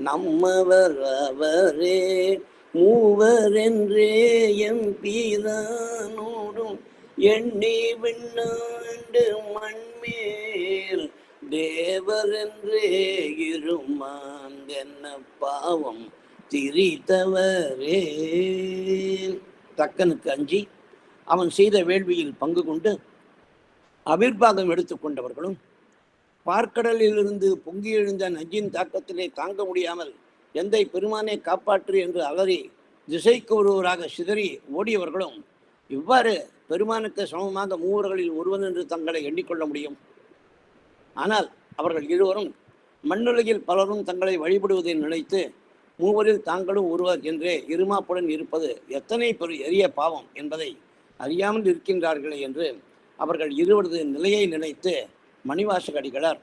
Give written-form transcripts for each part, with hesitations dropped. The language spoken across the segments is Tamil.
நம்மவர் அவரே மூவர் என்றே எம் பீதானோடும் எண்ணி விண்ணாண்டு மண்மேல் தேவர் என்றே இருமான் என்ன பாவம் திரித்தவரே. தக்கனுக்கு அஞ்சி அவன் செய்த வேள்வியில் பங்கு கொண்டு அபிர்வாகம் எடுத்துக்கொண்டவர்களும் பார்க்கடலிலிருந்து பொங்கி எழுந்த நஞ்சின் தாக்கத்திலே தாங்க முடியாமல் எந்தை பெருமானை காப்பாற்று என்று அலறி திசைக்கு ஒருவராக சிதறி ஓடியவர்களும் இவ்வாறு பெருமானுக்கு சமமாக மூவர்களில் ஒருவன் என்று தங்களை எண்ணிக்கொள்ள முடியும். ஆனால் அவர்கள் இருவரும் மண்ணுலகில் பலரும் தங்களை வழிபடுவதை நினைத்து மூவரில் தாங்களும் ஒருவர் என்றே இருமாப்புடன் இருப்பது எத்தனை எரிய பாவம் என்பதை அறியாமல் இருக்கின்றார்களே என்று அவர்கள் இருவரது நிலையை நினைத்து மணிவாசக அடிகளார்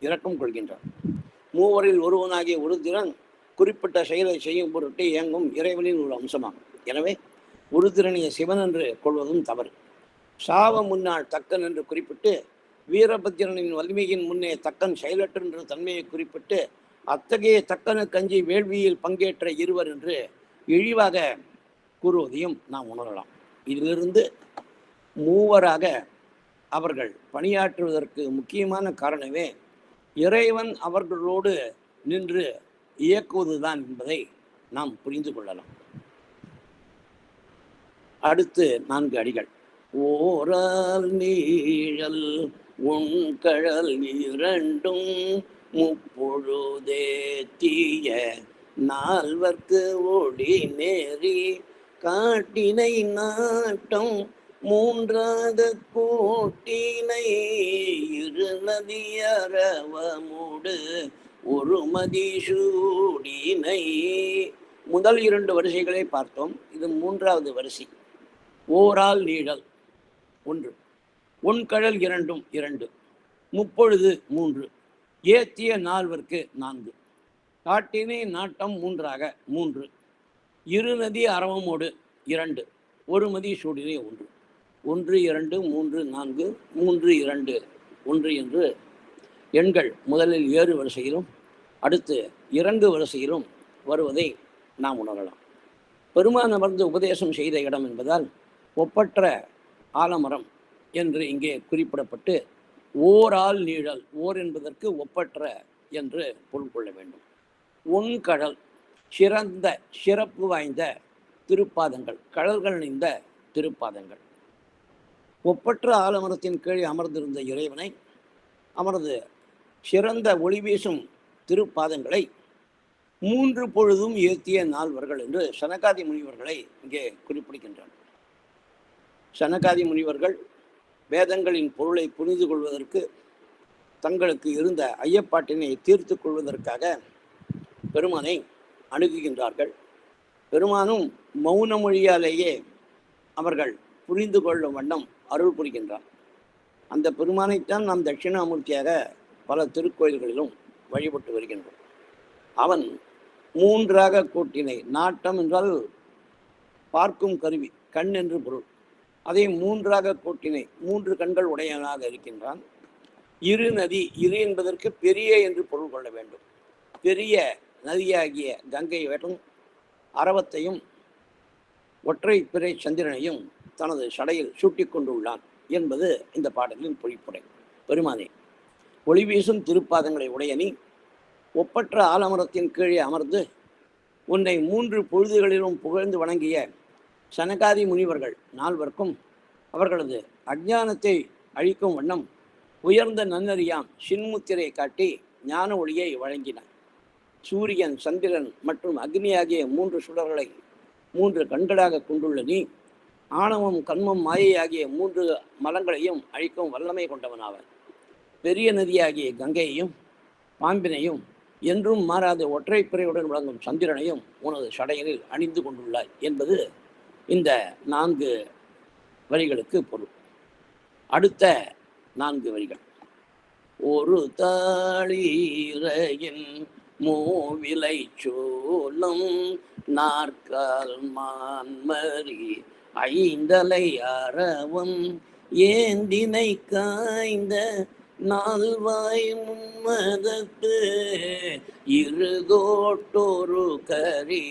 இரக்கம் கொள்கின்றார். மூவரில் ஒருவனாகிய ஒரு திறன் குறிப்பிட்ட செயலை செய்யும் பொருட்டு இயங்கும் இறைவனின் ஒரு அம்சமாகும். எனவே ஒரு திறனைய சிவன் என்று கொள்வதும் தவறு. சாவ முன்னாள் தக்கன் என்று குறிப்பிட்டு வீரபத்திரனின் வலிமையின் முன்னே தக்கன் செயலற்ற என்ற தன்மையை குறிப்பிட்டு அத்தகைய தக்கனு கஞ்சி வேள்வியில் பங்கேற்ற இருவர் என்று இழிவாக கூறுவதையும் நாம் உணரலாம். இதிலிருந்து மூவராக அவர்கள் பணியாற்றுவதற்கு முக்கியமான காரணமே இறைவன் அவர்களோடு நின்று இயக்குவதுதான் என்பதை நாம் புரிந்து கொள்ளலாம். அடுத்து 4 அடிகள். ஓரால் நீழல் உண்கழல் இரண்டும் முப்பொழுதே தீய நால்வர்க்கு ஓடி நேரி காட்டினை நாட்டம் மூன்றாத கோட்டினை இருநதி அரவமோடு ஒரு மதிசூடினை. முதல் 2 வரிசைகளை பார்த்தோம். இது 3வது வரிசை. ஓரால் நீழல் 1, உண்கழல் இரண்டும் 2, முப்பொழுது 3, ஏத்திய நால்வர்க்கு 4, காட்டினை நாட்டம் மூன்றாக 3, இருநதி அரவமோடு 2, ஒரு மதி சூடினை 1. 1, 2, 3, 4, 3, 2, 1 என்று எண்கள் முதலில் 7 வரிசையிலும் அடுத்து 2 வரிசையிலும் வருவதை நாம் உணரலாம். பெருமான் அமர்ந்து உபதேசம் செய்த இடம் என்பதால் ஒப்பற்ற ஆலமரம் என்று இங்கே குறிப்பிடப்பட்டு ஓரால் நீழல், ஓர் என்பதற்கு ஒப்பற்ற என்று பொருள் கொள்ள வேண்டும். உண்கழல் சிறந்த சிறப்பு வாய்ந்த திருப்பாதங்கள், கடல்கள் நிறைந்த திருப்பாதங்கள். ஒப்பற்ற ஆலமரத்தின் கீழே அமர்ந்திருந்த இறைவனை அமர்ந்து சிறந்த ஒளி வீசும் திருப்பாதங்களை 3 பொழுதும் ஏத்திய நால்வர்கள் என்று சனகாதி முனிவர்களை இங்கே குறிப்பிடுகின்றனர். சனகாதி முனிவர்கள் வேதங்களின் பொருளை புரிந்து கொள்வதற்கு தங்களுக்கு இருந்த ஐயப்பாட்டினை தீர்த்து கொள்வதற்காக பெருமானை அணுகுகின்றார்கள். பெருமானும் மௌன மொழியாலேயே அவர்கள் புரிந்து கொள்ளும் வண்ணம் அருள் புரிகின்றார். அந்த பெருமானைத்தான் நாம் தட்சிணாமூர்த்தியாக பல திருக்கோயில்களிலும் வழிபட்டு வருகின்றோம். அவன் 3ஆக கூட்டினை, நாட்டம் என்றால் பார்க்கும் கருவி, கண் என்று பொருள். அதை 3ஆக கூட்டினை, 3 கண்கள் உடையவனாக இருக்கின்றான். இரு நதி, இரு என்பதற்கு பெரிய என்று பொருள் கொள்ள வேண்டும். பெரிய நதியாகிய கங்கை வெறும் அரவத்தையும் ஒற்றை பிறை சந்திரனையும் தனது சடையில் சூட்டி கொண்டுள்ளான் என்பது இந்த பாடலின் பொழிப்புரை. பெருமானே, ஒளி வீசும் திருப்பாதங்களை உடையனி, ஒப்பற்ற ஆலமரத்தின் கீழே அமர்ந்து உன்னை 3 பொழுதுகளிலும் புகழ்ந்து வணங்கிய சனகாதி முனிவர்கள் 4வர்க்கும் அவர்களது அஞ்ஞானத்தை அழிக்கும் வண்ணம் உயர்ந்த நன்னறியாம் சின்முத்திரை காட்டி ஞான ஒளியை வழங்கினார். சூரியன், சந்திரன் மற்றும் அக்னி ஆகிய 3 சுடர்களை 3 கண்களாக கொண்டுள்ள நீ ஆணவம், கண்மம், மாயை ஆகிய 3 மலங்களையும் அழிக்கும் வல்லமை கொண்டவனாவர். பெரிய நதியாகிய கங்கையையும் பாம்பினையும் என்றும் மாறாத ஒற்றை பிறையுடன் விளங்கும் சந்திரனையும் உனது சடையனில் அணிந்து கொண்டுள்ளாய் என்பது இந்த 4 வரிகளுக்கு பொருள். அடுத்த 4 வரிகள். ஒரு தாளிரையின் மூவிலை சோளம் நாற்கால் மான்மரி ஐந்தலை அரவம் ஏந்தினை காய்ந்த நால்வாய் மும்மதத்து இருகோட்டொரு கரி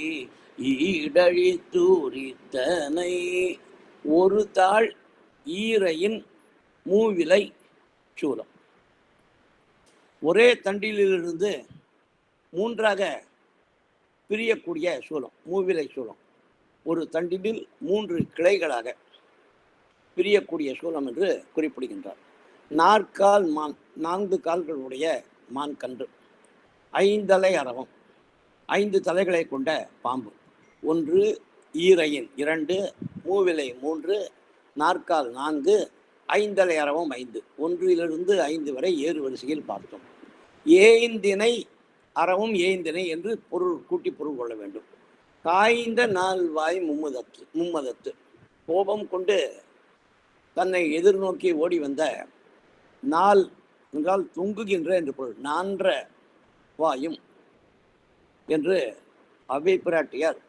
ஈடழி தூரித்தனை ஒரு தாள் ஈரையின் மூவிலை சூலம். ஒரே தண்டிலிருந்து மூன்றாக பிரியக்கூடிய சூலம் மூவிலை சூலம். ஒரு தண்டில் 3 கிளைகளாக பிரியக்கூடிய சூலம் என்று குறிப்பிடுகின்றார். நாற்கால் மான், 4 கால்களுடைய மான் கன்று, 5 அரவம், 5 தலைகளை கொண்ட பாம்பு, 1 ஈரையின் 2, மூவிலை 3, நாற்கால் 4, 5 அரவம் 5, 1 to 5 வரை ஏறு வரிசையில் பார்த்தோம். ஏந்தினை அறவும் ஏந்தினை என்று கூட்டி பொருள் கொள்ள வேண்டும். காய்ந்த 4 வாய் மும்மதத்து கோபம் கொண்டு தன்னை எதிர்நோக்கி ஓடி வந்த நாள் என்றால் தொங்குகின்ற என்று பொருள். 4 வாயும் என்று அவ்வை பிராட்டியார்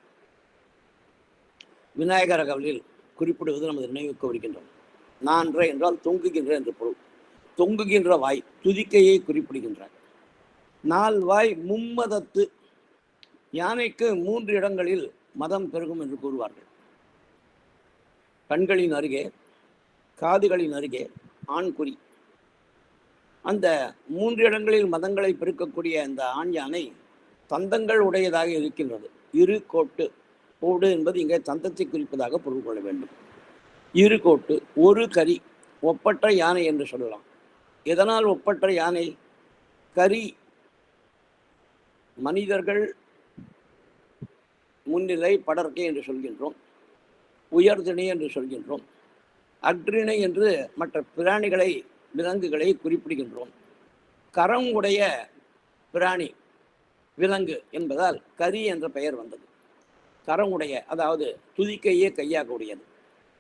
விநாயகர் அகவலில் குறிப்பிடுவது நமது நினைவுக்கு வருகின்றோம். 4 என்றால் தொங்குகின்ற என்று பொருள். தொங்குகின்ற வாய் துதிக்கையை குறிப்பிடுகின்றார். 4 வாய் மும்மதத்து, யானைக்கு 3 இடங்களில் மதம் பெருகும் என்று கூறுவார்கள். கண்களின் அருகே, காதுகளின் அருகே ஆண்குறி. அந்த 3 இடங்களில் மதங்களை பெருக்கக்கூடிய அந்த ஆண் யானை தந்தங்கள் உடையதாக இருக்கின்றது. இரு கோட்டு, கோடு என்பது இங்கே தந்தத்தை குறிப்பதாக பொருள் கொள்ள வேண்டும். இரு கோட்டு, ஒரு கரி, ஒப்பற்ற யானை என்று சொல்லலாம். எதனால் ஒப்பற்ற யானை? கரி மனிதர்கள் முன்னிலை படர்க்கை என்று சொல்கின்றோம், உயர்திணை என்று சொல்கின்றோம், அக்ரிணை என்று மற்ற பிராணிகளை விலங்குகளை குறிப்பிடுகின்றோம். கரம் உடைய பிராணி விலங்கு என்பதால் கரி என்ற பெயர் வந்தது. கரம் உடைய, அதாவது துதிக்கையே கையாக உடையது.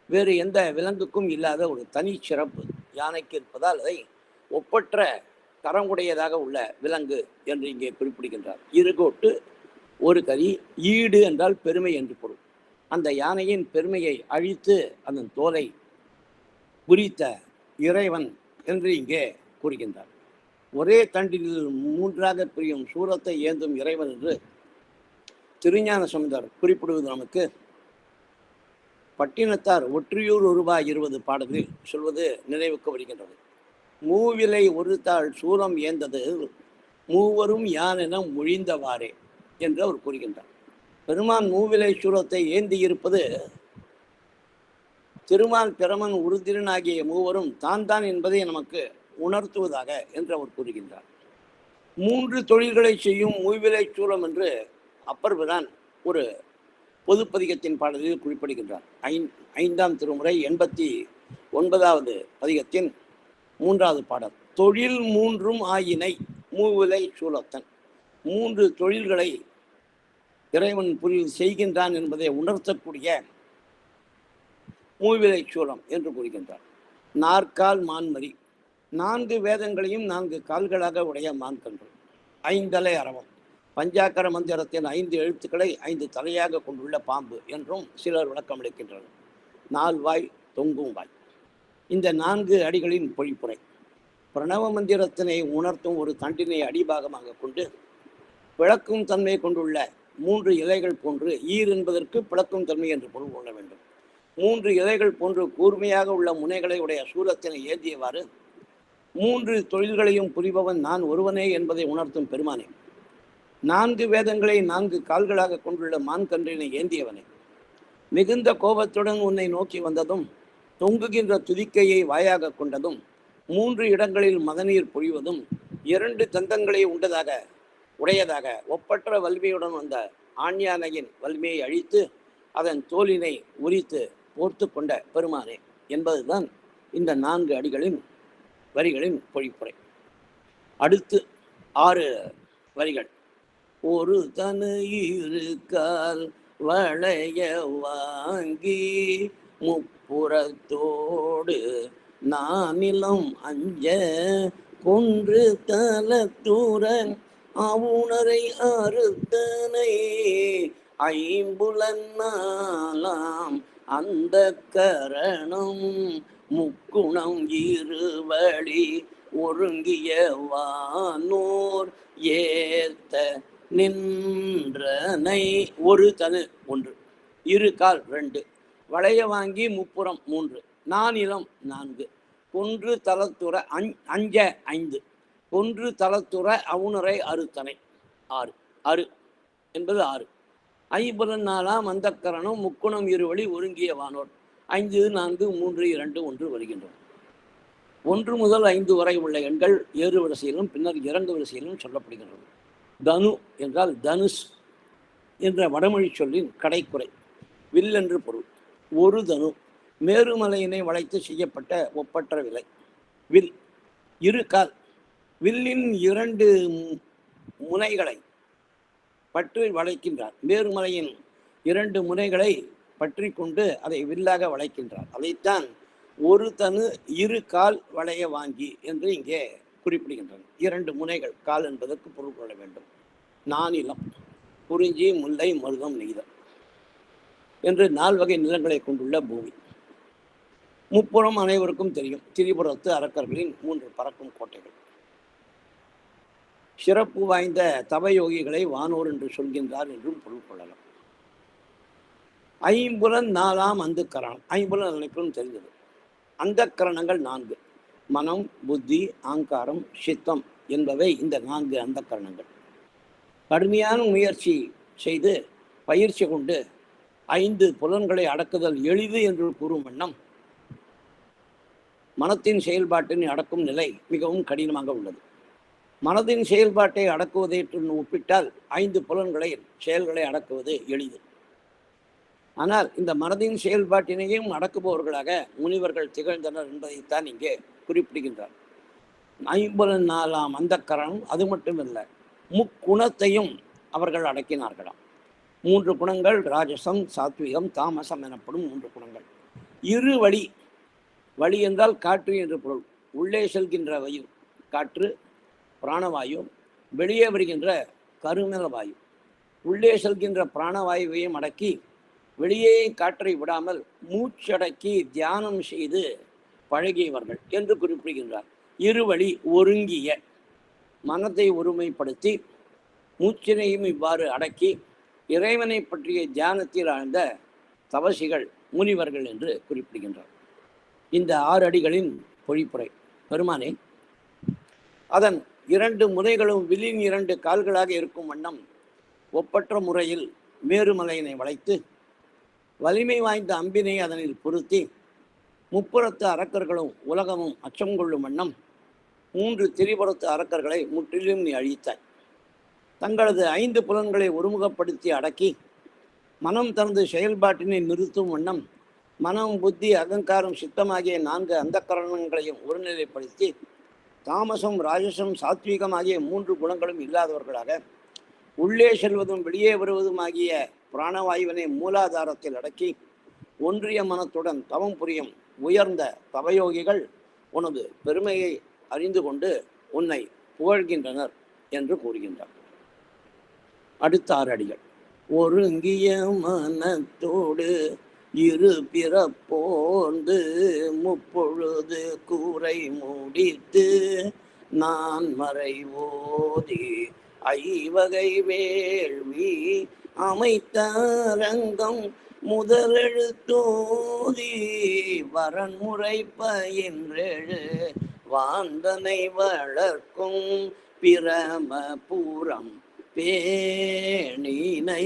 வேறு எந்த விலங்குக்கும் இல்லாத ஒரு தனி சிறப்பு யானைக்கு இருப்பதால் அதை ஒப்பற்ற கரங்குடையதாக உள்ள விலங்கு என்று இங்கே குறிப்பிடுகின்றார். இருகோட்டு, ஒரு கரி, ஈடு என்றால் பெருமை என்று பொருள். அந்த யானையின் பெருமையை அழித்து அதன் தோலை குறித்த இறைவன் என்று இங்கே கூறுகின்றார். ஒரே தண்டில் 3ஆக பிரியும் சூரத்தை ஏந்தும் இறைவன் என்று திருஞான சம்பந்தர் குறிப்பிடுவது நமக்கு பட்டினத்தார் ஒற்றியூர் ஒருபாய் 20 பாடலில் சொல்வது நினைவுக்கு வருகின்றது. மூவிலை ஒரு தாள் சூலம் ஏந்தது மூவரும் யானென மொழிந்தவாறே என்று அவர் கூறுகின்றார். பெருமான் மூவிலை சூலத்தை ஏந்தி இருப்பது திருமால், பிரமன், உருத்திரன் ஆகிய மூவரும் தான் என்பதை நமக்கு உணர்த்துவதாக என்று அவர் கூறுகின்றார். 3 தொழில்களை செய்யும் மூவிலை சூலம் என்று அப்பர் பிரான் ஒரு பொதுப்பதிகத்தின் பாடலில் குறிப்பிடுகின்றார். 5ஆம் திருமுறை 89வது பதிகத்தின் 3வது பாடல். தொழில் 3 ஆயினை மூவிலை சூலத்தன். 3 தொழில்களை இறைவன் செய்கின்றான் என்பதை உணர்த்தக்கூடிய மூவிலை சூலம் என்று கூறுகின்றார். நாற்கால் மான்மரி, 4 வேதங்களையும் 4 கால்களாக உடைய மான்கன்று, 5 அரவம், பஞ்சாக்கர மந்திரத்தின் 5 எழுத்துக்களை 5 தலையாக கொண்டுள்ள பாம்பு என்றும் சிலர் விளக்கம் அளிக்கின்றனர். 4 வாய், தொங்கும் வாய். இந்த 4 அடிகளின் பொழிப்புரை பிரணவ மந்திரத்தினை உணர்த்தும் ஒரு தண்டினை அடிபாகமாக கொண்டு பிளக்கும் தன்மை கொண்டுள்ள 3 இலைகள் போன்று, ஈர் என்பதற்கு பிளக்கும் தன்மை என்று பொருள் கொள்ள வேண்டும். 3 இலைகள் போன்று கூர்மையாக உள்ள முனைகளை உடைய சூலத்தினை ஏந்தியவாறு 3 தொழில்களையும் புரிபவன் நான் ஒருவனே என்பதை உணர்த்தும் பெருமானே, 4 வேதங்களை 4 கால்களாக கொண்டுள்ள மான்கன்றினை ஏந்தியவனே, மிகுந்த கோபத்துடன் உன்னை நோக்கி வந்ததும் தொங்குகின்ற துதிக்கையை வாயாக கொண்டதும் 3 இடங்களில் மதநீர் பொழிவதும் 2 தந்தங்களை உடையதாக ஒப்பற்ற வலிமையுடன் வந்த ஆண்யானையின் வலிமையை அழித்து அதன் தோலினை உரித்து போர்த்து கொண்ட பெருமானே என்பதுதான் இந்த 4 அடிகளின் வரிகளின் பொழிப்புரை. அடுத்து 6 வரிகள். ஒரு தனு இருக்கால் வளைய வாங்கி முப்புறத்தோடு நானிலம் அஞ்ச கொன்று தலத்தூரன் அவுணரை அறுத்தனை 5 அந்த கரணம் முக்குணம் இருவழி ஒருங்கிய வானோர் ஏத்த நின்றனை. ஒரு தனு ஒன்று, இரு கால் ரெண்டு, வளைய வாங்கி முப்புறம் மூன்று, நானிலம் நான்கு, கொன்று தலத்துற அஞ்ச ஐந்து, கொன்று தலத்துற அவுணரை அறுத்தனை ஆறு. அறு என்பது ஆறு. ஐம்புலன் நாலாம் அந்தக்கரணம் முக்குணம் இருவழி ஒருங்கிய வானோர் 5 4 3 2 1 வருகின்றன. 1 முதல் 5 வரை உள்ள எண்கள் ஏறு வரிசையிலும் பின்னர் இறங்கு வரிசையிலும் சொல்லப்படுகின்றன. தனு என்றால் தனுஷ் என்ற வடமொழி சொல்லின் கடைக்குறை, வில் என்று பொருள். ஒரு தனு மேருமலையினை வளைத்து செய்யப்பட்ட ஒப்பற்ற விலை. வில் இரு கால், வில்லின் 2 முனைகளை பற்றி வளைக்கின்றார். மேருமலையின் 2 முனைகளை பற்றி கொண்டு அதை வில்லாக வளைக்கின்றார். அதைத்தான் ஒரு தனு இரு கால் வளைய வாங்கி என்று இங்கே குறிப்பிடுகின்றன. 2 முனைகள், கால் என்பதற்கு பொருள் கொள்ள வேண்டும். நானிலம், குறிஞ்சி, முல்லை, மருதம், நெய்தல் என்று 4 வகை நிலங்களை கொண்டுள்ள பூமி. முப்புறம் அனைவருக்கும் தெரியும். திரிபுரத்து அரக்கர்களின் 3 பறக்கும் கோட்டைகள். சிறப்பு வாய்ந்த தவயோகிகளை வானோர் என்று சொல்கின்றார் என்றும் பொருள் கொள்ளலாம். ஐம்புலன் நாலாம் அந்த கரணம். ஐம்புலன் அனைக்கும் தெரிந்தது. அந்த கரணங்கள் 4: மனம், புத்தி, ஆங்காரம், சித்தம் என்பவை இந்த 4 அந்த கரணங்கள். கடுமையான முயற்சி செய்து பயிற்சி கொண்டு 5 புலன்களை அடக்குதல் எளிது என்று கூறும் வண்ணம் மனத்தின் செயல்பாட்டினை அடக்கும் நிலை மிகவும் கடினமாக உள்ளது. மனதின் செயல்பாட்டை அடக்குவதற்கு ஒப்பிட்டால் 5 புலன்களை செயல்களை அடக்குவது எளிது. ஆனால் இந்த மனதின் செயல்பாட்டினையும் அடக்குபவர்களாக முனிவர்கள் திகழ்ந்தனர் என்பதைத்தான் இங்கே குறிப்பிடுகின்றார். 54ஆம் அந்த கரணம் அது மட்டுமில்லை, முக்குணத்தையும் அவர்கள் அடக்கினார்களாம். 3 குணங்கள், ராஜசம், சாத்விகம், தாமசம் எனப்படும் 3 குணங்கள். இரு வழி, வழி என்றால் காற்று என்று பொருள். உள்ளே செல்கின்ற வாயு காற்று பிராணவாயு, வெளியே வருகின்ற கருமல வாயு. உள்ளே செல்கின்ற பிராணவாயுவையும் அடக்கி வெளியே காற்றை விடாமல் மூச்சடக்கி தியானம் செய்து பழகியவர்கள் என்று குறிப்பிடுகின்றார். இருவழி ஒருங்கிய, மனத்தை ஒருமைப்படுத்தி மூச்சினையும் இவ்வாறு அடக்கி இறைவனை பற்றிய தியானத்தில் ஆழ்ந்த தவசிகள் முனிவர்கள் என்று குறிப்பிடுகின்றார். இந்த 6 அடிகளின் பொழிப்புரை. பெருமானே, அதன் 2 முனைகளும் வில்லின் 2 கால்களாக இருக்கும் வண்ணம் ஒப்பற்ற முறையில் மேருமலையினை வளைத்து வலிமை வாய்ந்த அம்பினை அதனில் பொருத்தி முப்புறத்து அரக்கர்களும் உலகமும் அச்சம் கொள்ளும் வண்ணம் 3 திரிபுரத்து அரக்கர்களை முற்றிலும் நீ அழித்தாய். தங்களது 5 புலன்களை ஒருமுகப்படுத்தி அடக்கி மனம் தனது செயல்பாட்டினை நிறுத்தும் வண்ணம் மனம், புத்தி, அகங்காரம், சித்தமாகிய 4 அந்த கரணங்களையும் ஒருநிலைப்படுத்தி தாமசம், ராஜசம், சாத்வீகம் ஆகிய 3 குணங்களும் இல்லாதவர்களாக உள்ளே செல்வதும் வெளியே வருவதும் ஆகிய பிராணவாயுவினை மூலாதாரத்தில் அடக்கி ஒன்றிய மனத்துடன் தவம் புரியும் உயர்ந்த தவயோகிகள் உனது பெருமையை அறிந்து கொண்டு உன்னை புகழ்கின்றனர் என்று கூறுகின்றார். அடுத்த 6 அடிகள். ஒருங்கிய மனத்தோடு இரு பிறப்போந்து முப்பொழுது கூரை முடித்து நான் மறை ஓதி ஐவகை வேள்வி அமைத்தரங்கம் முதலெழுத்தோதி வரன்முறை பயின்றெழு வாந்தனை வளர்க்கும் பிரமபுரம் பேணினை.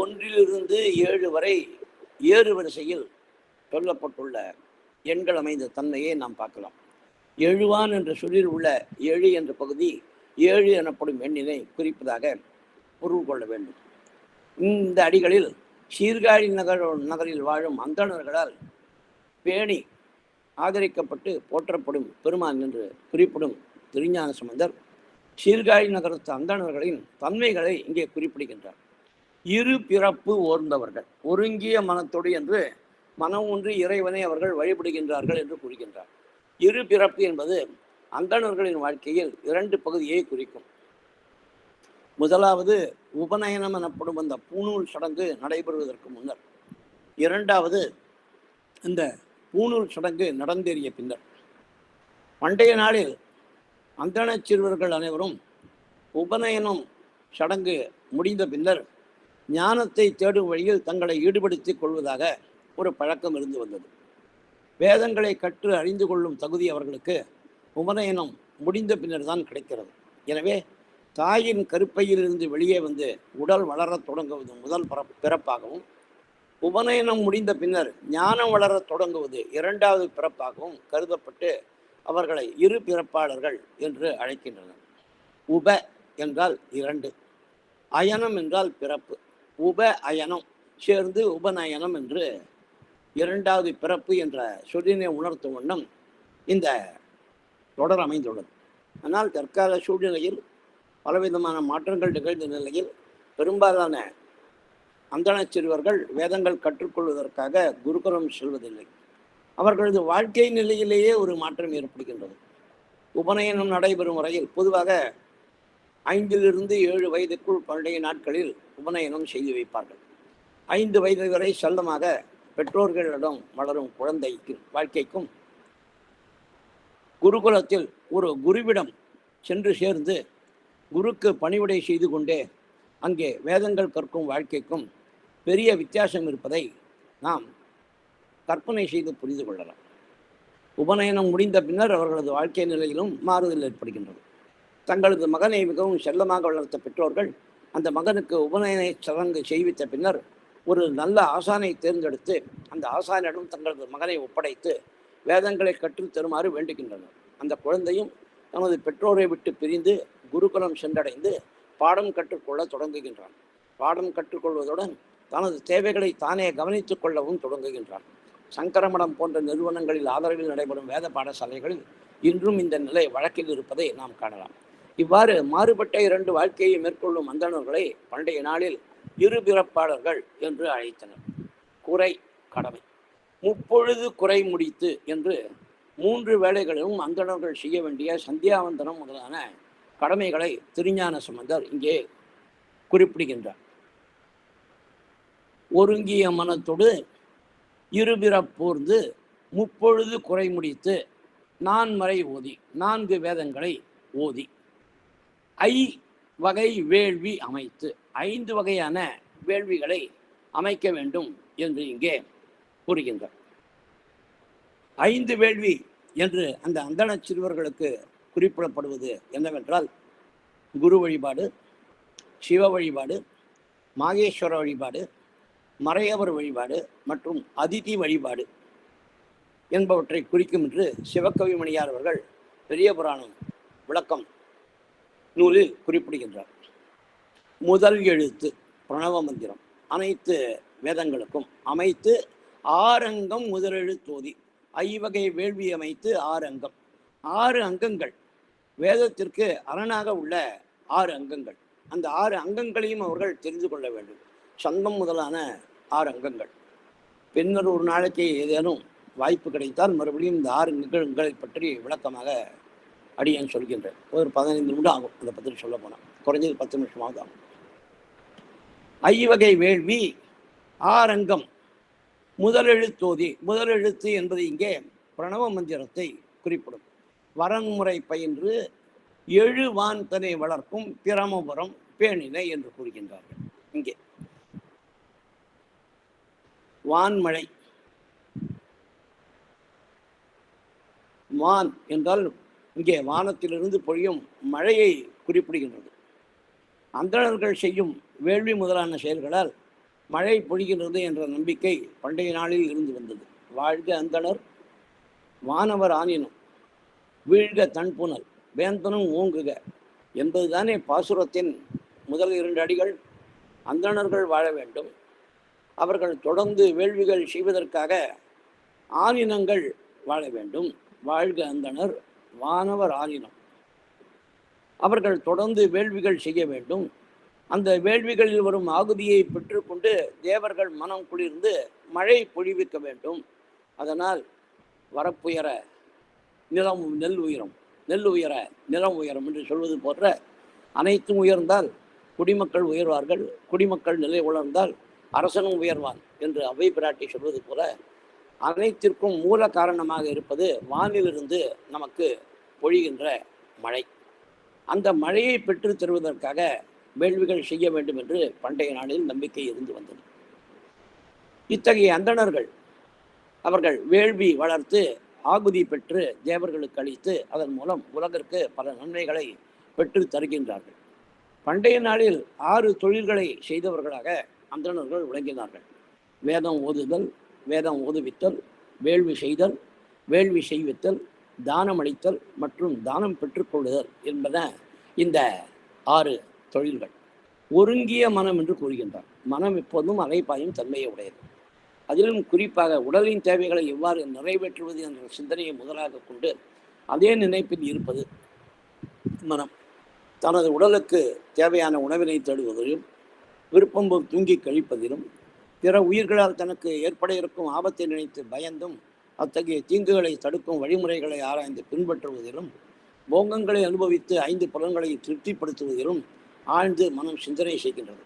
1 to 7 வரை ஏறு வரிசையில் சொல்லப்பட்டுள்ள எண்கள் அமைந்த தன்மையை நாம் பார்க்கலாம். எழுவான் என்ற சொல்லில் உள்ள 7 என்ற பகுதி 7 எனப்படும் எண்ணினை குறிப்பதாக பொருள் கொள்ள வேண்டும். இந்த அடிகளில் சீர்காழி நகரில் வாழும் அந்தணர்களால் பேணி ஆதரிக்கப்பட்டு போற்றப்படும் பெருமான் என்று குறிப்பிடும் திருஞான சம்பந்தர் சீர்காழி நகரத்து அந்தணர்களின் தன்மைகளை இங்கே குறிப்பிடுகின்றார். இரு பிறப்பு ஓர்ந்தவர்கள், ஒருங்கிய மனத்தோடு என்று மனம் ஒன்று இறைவனை அவர்கள் வழிபடுகின்றார்கள் என்று கூறுகின்றார். இரு பிறப்பு என்பது அந்தணர்களின் வாழ்க்கையில் 2 பகுதியை குறிக்கும். முதலாவது உபநயனம் எனப்படும் அந்த பூணூல் சடங்கு நடைபெறுவதற்கு முன்னர், 2வது இந்த பூணூல் சடங்கு நடந்தேறிய பின்னர். பண்டைய நாளில் அந்தணச் சிறுவர்கள் அனைவரும் உபநயனம் சடங்கு முடிந்த பின்னர் ஞானத்தை தேடும் வழியில் தங்களை ஈடுபடுத்திக் கொள்வதாக ஒரு பழக்கம் இருந்து வந்தது. வேதங்களை கற்று அறிந்து கொள்ளும் தகுதி அவர்களுக்கு உபநயனம் முடிந்த பின்னர் தான் கிடைக்கிறது. எனவே தாயின் கருப்பையிலிருந்து வெளியே வந்து உடல் வளரத் தொடங்குவது முதல் பிறப்பாகவும், உபநயனம் முடிந்த பின்னர் ஞானம் வளரத் தொடங்குவது இரண்டாவது பிறப்பாகவும் கருதப்பட்டு அவர்களை இரு பிறப்பாளர்கள் என்று அழைக்கின்றனர். உப என்றால் இரண்டு, அயனம் என்றால் பிறப்பு. உப அயனம் சேர்ந்து உபநயனம் என்று இரண்டாவது பிறப்பு என்ற சொல்லினை உணர்த்தும் வண்ணம் இந்த தொடர் அமைந்துள்ளது. ஆனால் தற்கால சூழ்நிலையில் பலவிதமான மாற்றங்கள் நிகழ்ந்த நிலையில் பெரும்பாலான அந்தணச் சிறுவர்கள் வேதங்கள் கற்றுக்கொள்வதற்காக குருகுலம் செல்வதில்லை. அவர்களது வாழ்க்கை நிலையிலேயே ஒரு மாற்றம் ஏற்படுகின்றது. உபநயனம் நடைபெறும் வரையில் பொதுவாக 5 to 7 வயதுக்குள் பண்டைய நாட்களில் உபநயனம் செய்து வைப்பார்கள். 5 வயது வரை செல்லமாக பெற்றோர்களிடம் வளரும் குழந்தைக்கு வாழ்க்கைக்கும் குருகுலத்தில் ஒரு குருவிடம் சென்று சேர்ந்து குருக்கு பணிவிடை செய்து கொண்டே அங்கே வேதங்கள் கற்கும் வாழ்க்கைக்கும் பெரிய வித்தியாசம் இருப்பதை நாம் கற்பனை செய்து புரிந்து கொள்ளலாம். உபநயனம் முடிந்த பின்னர் அவர்களது வாழ்க்கை நிலையிலும் மாறுதல் ஏற்படுகின்றது. தங்களது மகனை மிகவும் செல்லமாக வளர்த்த பெற்றோர்கள் அந்த மகனுக்கு உபநயன சடங்கு செய்வித்த பின்னர் ஒரு நல்ல ஆசானை தேர்ந்தெடுத்து அந்த ஆசானிடம் தங்களது மகனை ஒப்படைத்து வேதங்களை கற்றுத் தருமாறு வேண்டுகின்றனர். அந்த குழந்தையும் தனது பெற்றோரை விட்டு பிரிந்து குருகுலம் சென்றடைந்து பாடம் கற்றுக்கொள்ள தொடங்குகின்றான். பாடம் கற்றுக்கொள்வதுடன் தனது தேவைகளை தானே கவனித்துக் கொள்ளவும் தொடங்குகின்றான். சங்கரமடம் போன்ற நிறுவனங்களில் ஆதரவில் நடைபெறும் வேத பாடசாலைகளில் இன்றும் இந்த நிலை வழக்கில் இருப்பதை நாம் காணலாம். இவ்வாறு மாறுபட்ட 2 வாழ்க்கையை மேற்கொள்ளும் அந்தணர்களை பண்டைய நாளில் இரு பிறப்பாளர்கள் என்று அழைத்தனர். குறை கடமை முப்பொழுது குறை முடித்து என்று 3 வேளைகளிலும் அந்தணர்கள் செய்ய வேண்டிய சந்தியாவந்தனம் முதலான கடமைகளை திருஞான சம்பந்தர் இங்கே குறிப்பிடுகின்றார். ஒருங்கிய மனத்தோடு இருபிறப்பூர்ந்து முப்பொழுது குறை முடித்து நான்மறை ஓதி 4 வேதங்களை ஓதி வகை வேள்வி அமைத்து 5 வகையான வேள்விகளை அமைக்க வேண்டும் என்று இங்கே கூறுகின்றார். 5 வேள்வி என்று அந்த அந்தணச் சிறுவர்களுக்கு குறிப்பிடப்படுவது என்னவென்றால் குரு வழிபாடு, சிவ வழிபாடு, மாகேஸ்வர வழிபாடு, மறையவர் வழிபாடு மற்றும் அதிதி வழிபாடு என்பவற்றை குறிக்கும் என்று சிவகவி மணியார் அவர்கள் பெரிய புராணம் விளக்கம் நூலில் குறிப்பிடுகின்றார். முதல் எழுத்து பிரணவ மந்திரம் அனைத்து வேதங்களுக்கும் அமைத்து 6 அங்கம் முதலெழுத்தோதி 5 வகை வேள்வி அமைத்து 6 அங்கம் 6 அங்கங்கள் வேதத்திற்கு அரணாக உள்ள 6 அங்கங்கள். அந்த 6 அங்கங்களையும் அவர்கள் தெரிந்து கொள்ள வேண்டும். சந்தம் முதலான 6 அங்கங்கள். பின்னர் ஒரு நாளைக்கு ஏதேனும் வாய்ப்பு கிடைத்தால் மறுபடியும் இந்த 6 அங்கங்களை பற்றி விளக்கமாக அடியேன் சொல்கின்றேன். ஒரு 15 நிமிடம் ஆகும் அதை பற்றி சொல்ல போனால், குறைஞ்சது 10 நிமிஷமாவது ஆகும். 5 வகை வேள்வி 6 அங்கம் முதலெழுத்தோதி. முதலெழுத்து என்பது இங்கே பிரணவ மந்திரத்தை குறிப்பிடும். வரன்முறை பயின்று 7 வான் தனை வளர்க்கும் பிரமபுரம் பேணினை என்று கூறுகின்றார்கள். இங்கே வான்மழை, வான் என்றால் இங்கே வானத்திலிருந்து பொழியும் மழையை குறிப்பிடுகின்றது. அந்தணர்கள் செய்யும் வேள்வி முதலான செயல்களால் மழை பொழிகின்றது என்ற நம்பிக்கை பண்டைய நாளில் இருந்து வந்தது. வாழ்க அந்தணர் வானவர் ஆனினும் வீழ்க தன்புணல் வேந்தனும் ஓங்குக என்பதுதானே பாசுரத்தின் முதல் 2 அடிகள். அந்தணர்கள் வாழ வேண்டும், அவர்கள் தொடர்ந்து வேள்விகள் செய்வதற்காக ஆனினங்கள் வாழ வேண்டும். வாழ்க அந்தணர் வானவர் ஆனினம், அவர்கள் தொடர்ந்து வேள்விகள் செய்ய வேண்டும். அந்த வேள்விகளில் வரும் ஆகுதியை பெற்றுக்கொண்டு தேவர்கள் மனம் குளிர்ந்து மழை பொழிவிக்க வேண்டும். அதனால் வரப்புயர நிலம் நெல் உயரும், நெல் உயர நிலம் உயரும் என்று சொல்வது போன்ற அனைத்தும் உயர்ந்தால் குடிமக்கள் உயர்வார்கள், குடிமக்கள் நிலை உணர்ந்தால் அரசனும் உயர்வான் என்று அவை பிராட்டி சொல்வது போல அனைத்திற்கும் மூல காரணமாக இருப்பது வானிலிருந்து நமக்கு பொழிகின்ற மழை. அந்த மழையை பெற்று தருவதற்காக வேள்விகள் செய்ய வேண்டும் என்று பண்டைய நாளில் நம்பிக்கை இருந்து வந்தது. இத்தகைய அந்தணர்கள் அவர்கள் வேள்வி வளர்த்து ஆகுதி பெற்று தேவர்களுக்கு அளித்து அதன் மூலம் உலகிற்கு பல நன்மைகளை பெற்று தருகின்றார்கள். பண்டைய நாளில் 6 தொழில்களை செய்தவர்களாக அந்தணர்கள் விளங்கினார்கள். வேதம் ஓதுதல், வேதம் ஓதுவித்தல், வேள்வி செய்தல், வேள்வி செய்வித்தல், தானம் அளித்தல் மற்றும் தானம் பெற்றுக்கொள்ளுதல் என்பன இந்த 6 தொழில்கள். ஒருங்கிய மனம் என்று கூறுகின்றார். மனம் எப்போதும் அலைப்பாயும் தன்மையை உடையது. அதிலும் குறிப்பாக உடலின் தேவைகளை எவ்வாறு நிறைவேற்றுவது என்ற சிந்தனையை முதலாக கொண்டு அதே நினைப்பில் இருப்பது மனம். தனது உடலுக்கு தேவையான உணவினை தேடுவதிலும், விருப்பம் போல் தூங்கி கழிப்பதிலும், பிற உயிர்களால் தனக்கு ஏற்பட இருக்கும் ஆபத்தை நினைத்து பயந்தும் அத்தகைய தீங்குகளை தடுக்கும் வழிமுறைகளை ஆராய்ந்து பின்பற்றுவதிலும், போகங்களை அனுபவித்து 5 புலன்களை திருப்திப்படுத்துவதிலும் ஆழ்ந்து மனம் சிந்தனை செய்கின்றது.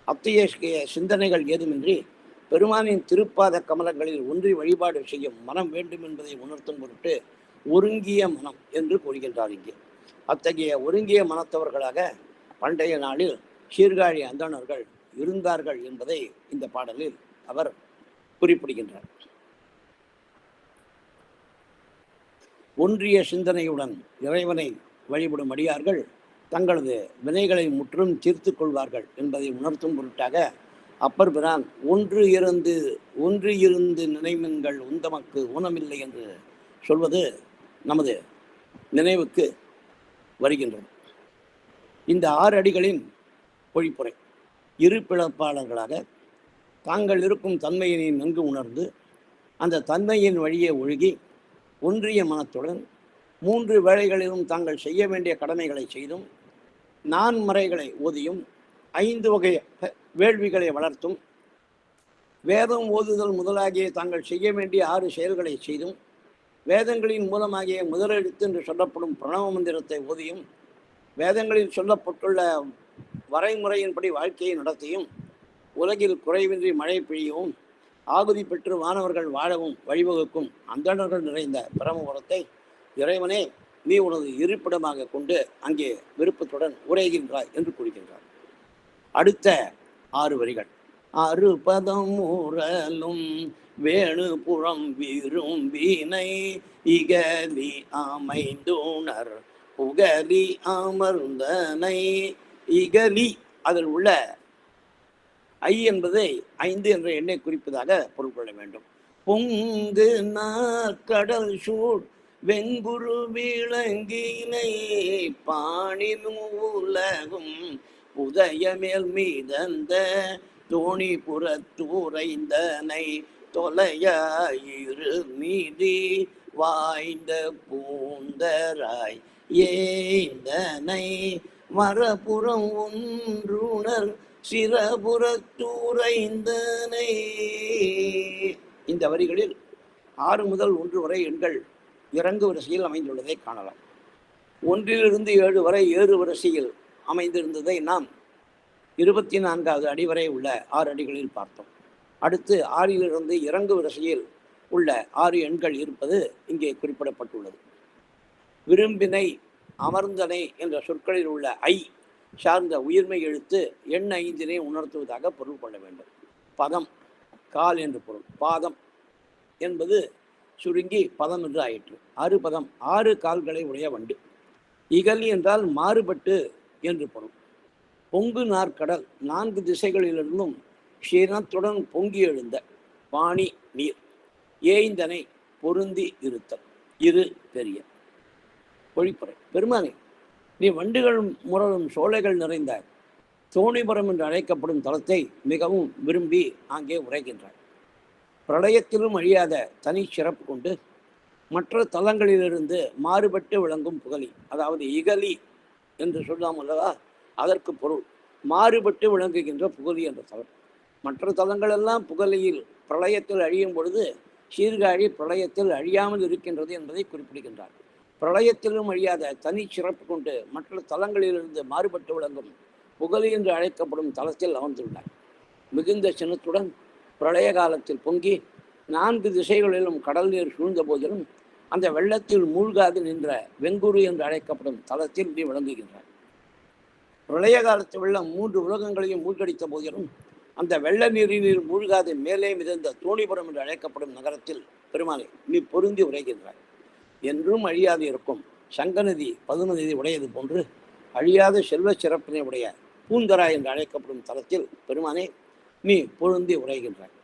அத்தகைய சிந்தனைகள் ஏதுமின்றி பெருமானின் திருப்பாத கமலங்களில் ஒன்றி வழிபாடு செய்யும் மனம் வேண்டும் என்பதை உணர்த்தும் பொருட்டு ஒருங்கிய மனம் என்று கூறுகின்றார். இங்கே அத்தகைய ஒருங்கிய மனத்தவர்களாக பண்டைய நாளில் சீர்காழி அந்தணர்கள் இருந்தார்கள் என்பதை இந்த பாடலில் அவர் குறிப்பிடுகின்றார். ஒன்றிய சிந்தனையுடன் இறைவனை வழிபடும் அடியார்கள் தங்களது வினைகளை முற்றும் தீர்த்து கொள்வார்கள் என்பதை உணர்த்தும் பொருட்டாக அப்பர் பிரான் ஒன்று இருந்து நினைவுங்கள் உந்தமக்கு ஊனமில்லை என்று சொல்வது நமது நினைவுக்கு வருகின்றது. இந்த 6 அடிகளின் பொழிப்புரை இரு பிளப்பாளர்களாக தாங்கள் இருக்கும் தன்மையினை நன்கு உணர்ந்து அந்த தன்மையின் வழியே ஒழுகி ஒன்றிய மனத்துடன் 3 வேளைகளிலும் தாங்கள் செய்ய வேண்டிய கடமைகளை செய்தும் 4 முறைகளை ஓதியும் 5 வகை வேள்விகளை வளர்த்தும் வேதம் ஓதுதல் முதலாகிய தாங்கள் செய்ய வேண்டிய 6 செயல்களை செய்தும் வேதங்களின் மூலமாகிய முதலெழுத்து என்று சொல்லப்படும் பிரணவ மந்திரத்தை ஓதியும் வேதங்களில் சொல்லப்பட்டுள்ள வரைமுறையின்படி வாழ்க்கையை நடத்தியும் உலகில் குறைவின்றி மழை பெய்யவும் ஆகுதி பெற்று வானவர்கள் வாழவும் வழிவகுக்கும் அந்தணர்கள் நிறைந்த பிரமபுரத்தை இறைவனே நீ உனது இருப்பிடமாக கொண்டு அங்கே விருப்பத்துடன் உரைகின்றாய் என்று கூறுகின்றார். அடுத்த 6 வரிகள். 6 பதம் ஊரலும் வேணு புறம் வீரும் வீணை இகலி அமைந்துணர் புகலி அமர்ந்தனை. இகலி அதில் உள்ள ஐ என்பதை 5 என்ற எண்ணை குறிப்பதாக பொருள் கொள்ள வேண்டும். பொங்கு நாற்கடல் சூழ் வெங்குரு விளங்கினை பாணிலும் உலகும் உதய மேல் மீதந்த தோணி புறத்தூரைந்தனை தொலையாயிரு மீதி வாய்ந்த பூந்தராய் ஏந்தனை மரபுறம் ஒன்றுணர் சிறபுறத்தூரைந்தனை. இந்த வரிகளில் 6 முதல் 1 வரை எண்கள் இறங்கு வரிசையில் அமைந்துள்ளதை காணலாம். 1 7 வரை ஏறு வரிசையில் அமைந்திருந்ததை நாம் 24வது அடி வரை உள்ள 6 அடிகளில் பார்த்தோம். அடுத்து 6 இறங்கு வரிசையில் உள்ள 6 எண்கள் இருப்பது இங்கே குறிப்பிடப்பட்டுள்ளது. விரும்பினை அமர்ந்தனை என்ற சொற்களில் உள்ள ஐ சார்ந்த உயிர்மை எழுத்து எண் 5 உணர்த்துவதாக பொருள் கொள்ள வேண்டும். பதம் கால் என்று பொருள். பாதம் என்பது சுருங்கி பதம் என்று ஆயிற்று. 6 பதம் 6 கால்களை உடைய வண்டு. இகலி என்றால் மாறுபட்டு என்று பொருள். பொங்கு நாற்கடல் 4 திசைகளிலிருந்தும் க்ஷீணத்துடன் பொங்கி எழுந்த பாணி நீர் ஏய்ந்தனை பொருந்தி இருத்தல். இரு பெரிய பொழிப்புரை. பெருமானே, நீ வண்டுகள் முரளும் சோலைகள் நிறைந்த தோணிபுரம் என்று அழைக்கப்படும் தலத்தை மிகவும் விரும்பி அங்கே உரைகின்றார். பிரளயத்திலும் அழியாத தனி சிறப்பு கொண்டு மற்ற தலங்களிலிருந்து மாறுபட்டு விளங்கும் புகழி, அதாவது இகலி என்று சொல்லாமல் அல்லவா, அதற்கு பொருள் மாறுபட்டு விளங்குகின்ற புகழி என்ற தலம். மற்ற தலங்கள் எல்லாம் புகழியில் பிரளயத்தில் அழியும் பொழுது சீர்காழி பிரளயத்தில் அழியாமல் இருக்கின்றது என்பதை குறிப்பிடுகின்றார். பிரளயத்திலும் அழியாத தனி சிறப்பு கொண்டு மற்ற தலங்களிலிருந்து மாறுபட்டு விளங்கும் புகழி என்று அழைக்கப்படும் தலத்தில் அமர்ந்துள்ளார். மிகுந்த சினத்துடன் பிரளய காலத்தில் பொங்கி 4 திசைகளிலும் கடல் நீர் சூழ்ந்த போதிலும் அந்த வெள்ளத்தில் மூழ்காது நின்ற வெங்குரு என்று அழைக்கப்படும் தலத்தில் நீ விளங்குகின்றார். பிரளய காலத்து வெள்ளம் 3 உலகங்களையும் மூழ்கடித்த போதிலும் அந்த வெள்ள நீரில் மூழ்காது மேலே மிதந்த தோணிபுரம் என்று அழைக்கப்படும் நகரத்தில் பெருமானை நீ பொருந்தி உரைகின்றாய். என்றும் அழியாது இருக்கும் சங்கநதி பதுமநதி உடையது போன்று அழியாத செல்வ சிறப்பினை உடைய பூந்தரா என்று அழைக்கப்படும் தலத்தில் பெருமானே நீ பொருந்தி உரைகின்றாய்.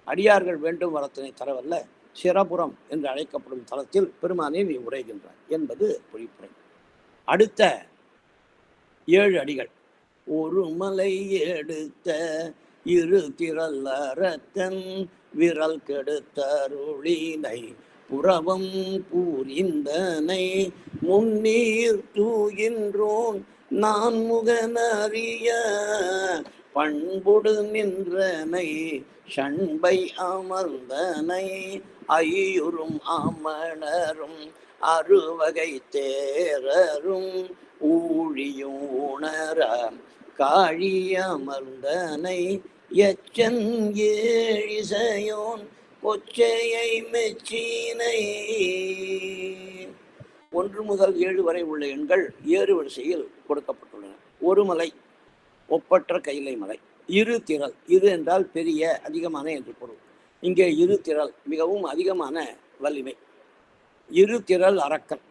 அடியார்கள் வேண்டும் வரத்தினை தரவல்ல சிரபுரம் என்று அழைக்கப்படும் தலத்தில் பெருமானே நீ உரைகின்றாய் என்பது பொழிப்புரை. அடுத்த 7 அடிகள். ஒரு மலை எடுத்த இரு திரள் அரக்கன் விரல் கெடுத்தருளினை புறவம் பூரிந்தனை முன்னீர் தூகின்றோன் நான் முகனறிய பண்புடு நின்றனை ஷண்பை அமர்ந்தனை ஐயுறும் அமணரும் அறுவகை தேரரும் ஊழியும் உணர காழி அமர்ந்தனை எச்சன் ஏழிசையோன் கொச்சையை மெச்சினை. 1 முதல் 7 வரை உள்ள எண்கள் ஏறு வரிசையில் கொடுக்கப்பட்டுள்ளன. ஒரு மலை ஒப்பற்ற கைலை மலை. இரு திரள், இரு என்றால் பெரிய அதிகமான என்று பொருள். இங்கே இரு திரள் மிகவும் அதிகமான வலிமை. இரு திரள் அரக்கன்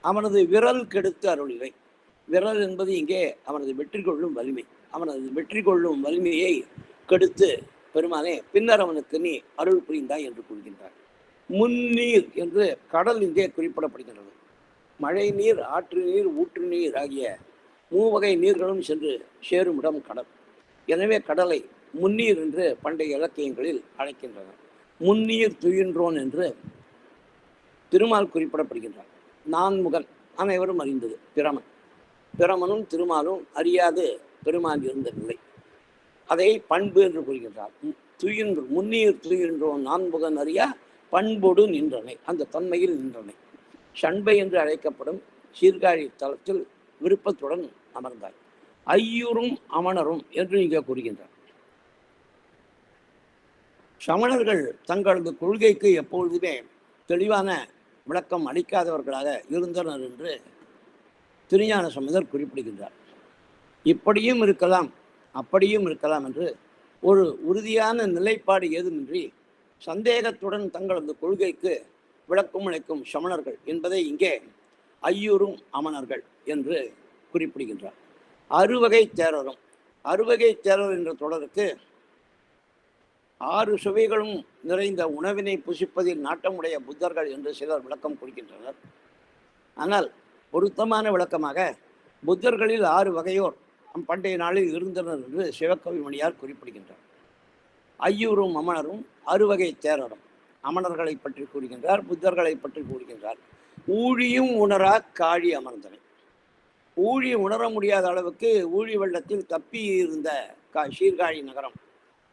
அவனது விரல் கெடுத்து அருளிவை. விரல் என்பது இங்கே அவனது வெற்றி கொள்ளும் வலிமை. அவனது வெற்றி கொள்ளும் வலிமையை கெடுத்து பெருமானே பின்னர் அவனுக்கு நீ அருள் புரிந்தாய் என்று கூறுகின்றார். முன்னீர் என்று கடல் இங்கே குறிப்பிடப்படுகின்றது. மழை நீர், ஆற்று நீர், ஊற்று நீர் ஆகிய 3 வகை நீர்களும் சென்று சேரும் இடம் கடல். எனவே கடலை முன்னீர் என்று பண்டைய இலக்கியங்களில் அழைக்கின்றனர். முன்னீர் துயின்றோன் என்று திருமால் குறிப்பிடப்படுகின்றார். 4 முகன் அனைவரும் அறிந்தது பிரமன். பிரமனும் திருமாலும் அறியாது பெருமான் இருந்த நிலை, அதை பண்பு என்று கூறுகின்றார். முன்னீர் துயின்றோன் 4 முகன் அறியா பண்போடு நின்றனை, அந்த தன்மையில் நின்றனை. ஷண்பை என்று அழைக்கப்படும் சீர்காழி தலத்தில் விருப்பத்துடன் அமர்ந்தாய். ஐயூரும் அமணரும் என்று இங்கே கூறுகின்றார். சமணர்கள் தங்களது கொள்கைக்கு எப்பொழுதுமே தெளிவான விளக்கம் அளிக்காதவர்களாக இருந்தனர் என்று திருஞான சம்பந்தர் குறிப்பிடுகின்றார். இப்படியும் இருக்கலாம் அப்படியும் இருக்கலாம் என்று ஒரு உறுதியான நிலைப்பாடு ஏதுமின்றி சந்தேகத்துடன் தங்களது கொள்கைக்கு விளக்கம் அளிக்கும் சமணர்கள் என்பதை இங்கே ஐயூரும் அமணர்கள் என்று குறிப்பிடுகின்றார். அறுவகை தேரரும். அறுவகை தேரர் என்ற தொடருக்கு 6 சுவைகளும் நிறைந்த உணவினை புசிப்பதில் நாட்டமுடைய புத்தர்கள் என்று சிலர் விளக்கம் கொடுக்கின்றனர். ஆனால் பொருத்தமான விளக்கமாக புத்தர்களில் 6 வகையோர் பண்டைய நாளில் இருந்தனர் என்று சிவகவிமணியார் குறிப்பிடுகின்றார். ஐயூரும் அமணரும் அறுவகை தேரரும் அமணர்களை பற்றி கூறுகின்றார், புத்தர்களை பற்றி கூறுகின்றார். ஊழியும் உணரா காழி அமர்ந்தனை. ஊழி உணர முடியாத அளவுக்கு ஊழி வெள்ளத்தில் தப்பி இருந்த சீர்காழி நகரம்,